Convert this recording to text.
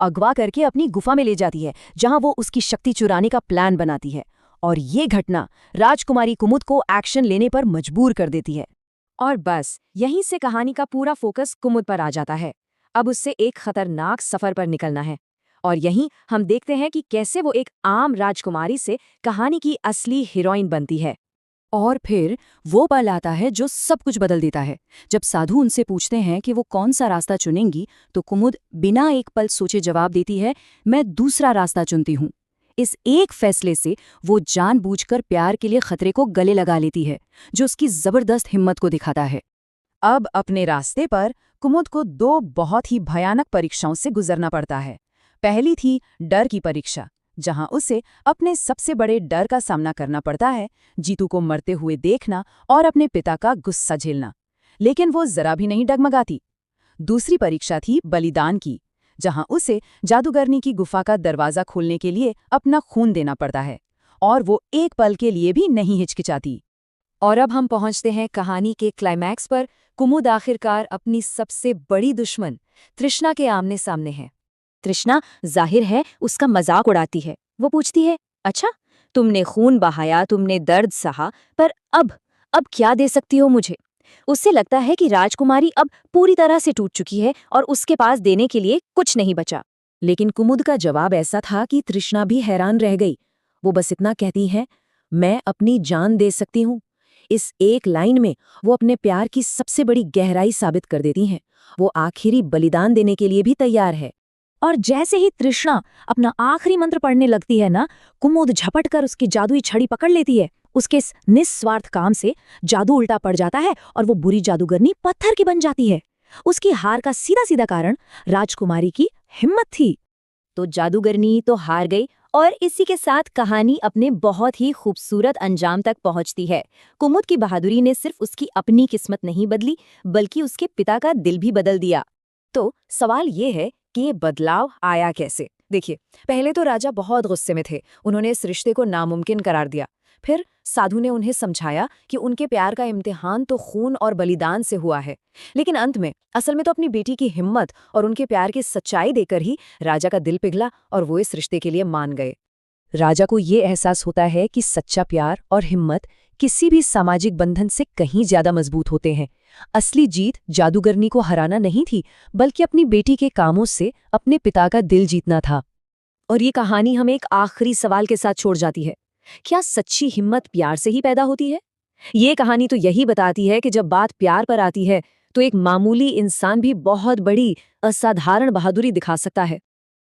अगवा करके अपनी गुफा में ले जाती है, जहां वो उसकी शक्ति चुराने का प्लान बनाती है। और ये घटना राजकुमारी कुमुद को एक्शन लेने पर मजबूर कर देती है। और बस यहीं से कहानी का पूरा फोकस कुमुद पर आ जाता है। अब उससे एक खतरनाक सफर पर निकलना है। और यहीं हम देखते हैं कि कैसे वो एक आम राजकुमारी से कहानी की असली हीरोइन बनती है। और फिर वो पल आता है जो सब कुछ बदल देता है। जब साधु उनसे पूछते हैं कि वो कौन सा रास्ता चुनेंगी, तो कुमुद बिना एक पल सोचे जवाब देती है, मैं दूसरा रास्ता चुनती हूँ। इस एक फैसले से वो जानबूझकर प्यार के लिए खतरे को गले लगा लेती है, जो उसकी जबरदस्त हिम्मत को दिखाता है। अब अपने रास्ते पर कुमुद को दो बहुत ही भयानक परीक्षाओं से गुजरना पड़ता है। पहली थी डर की परीक्षा, जहां उसे अपने सबसे बड़े डर का सामना करना पड़ता है, जीतू को मरते हुए देखना और अपने पिता का गुस्सा झेलना। लेकिन वो जरा भी नहीं डगमगाती। दूसरी परीक्षा थी बलिदान की, जहां उसे जादूगरनी की गुफा का दरवाजा खोलने के लिए अपना खून देना पड़ता है, और वो एक पल के लिए भी नहीं हिचकिचाती। और अब हम पहुंचते हैं कहानी के क्लाइमैक्स पर। कुमुद आखिरकार अपनी सबसे बड़ी दुश्मन तृष्णा के आमने सामने है। तृष्णा जाहिर है उसका मजाक उड़ाती है। वो पूछती है, अच्छा तुमने खून बहाया, तुमने दर्द सहा, पर अब क्या दे सकती हो मुझे? उससे लगता है कि राजकुमारी अब पूरी तरह से टूट चुकी है और उसके पास देने के लिए कुछ नहीं बचा। लेकिन कुमुद का जवाब ऐसा था कि तृष्णा भी हैरान रह गई। वो बस इतना कहती है, मैं अपनी जान दे सकती हूँ। इस एक लाइन में वो अपने प्यार की सबसे बड़ी गहराई साबित कर देती हैं। वो आखिरी बलिदान देने के लिए भी तैयार है। और जैसे ही तृष्णा अपना आखिरी मंत्र पढ़ने लगती है ना, कुमुद झपट कर उसकी जादुई छड़ी पकड़ लेती है। उसके इस निस्वार्थ काम से जादू उल्टा पड़ जाता है और वो बुरी जादूगरनी पत्थर की बन जाती है। उसकी हार का सीधा सीधा कारण राजकुमारी की हिम्मत थी। तो जादूगरनी तो हार गई, और इसी के साथ कहानी अपने बहुत ही खूबसूरत अंजाम तक पहुंचती है। कुमुद की बहादुरी ने सिर्फ उसकी अपनी किस्मत नहीं बदली, बल्कि उसके पिता का दिल भी बदल दिया। तो सवाल ये है कि ये बदलाव आया कैसे? देखिए, पहले तो राजा बहुत गुस्से में थे। उन्होंने इस रिश्ते को नामुमकिन करार दिया। फिर साधु ने उन्हें समझाया कि उनके प्यार का इम्तिहान तो खून और बलिदान से हुआ है। लेकिन अंत में असल में तो अपनी बेटी की हिम्मत और उनके प्यार की सच्चाई देकर ही राजा का दिल पिघला और वो इस रिश्ते के लिए मान गए। राजा को ये एहसास होता है कि सच्चा प्यार और हिम्मत किसी भी सामाजिक बंधन से कहीं ज्यादा मजबूत होते हैं। असली जीत जादूगरनी को हराना नहीं थी, बल्कि अपनी बेटी के कामों से अपने पिता का दिल जीतना था। और ये कहानी हमें एक आखिरी सवाल के साथ छोड़ जाती है, क्या सच्ची हिम्मत प्यार से ही पैदा होती है? ये कहानी तो यही बताती है कि जब बात प्यार पर आती है, तो एक मामूली इंसान भी बहुत बड़ी असाधारण बहादुरी दिखा सकता है।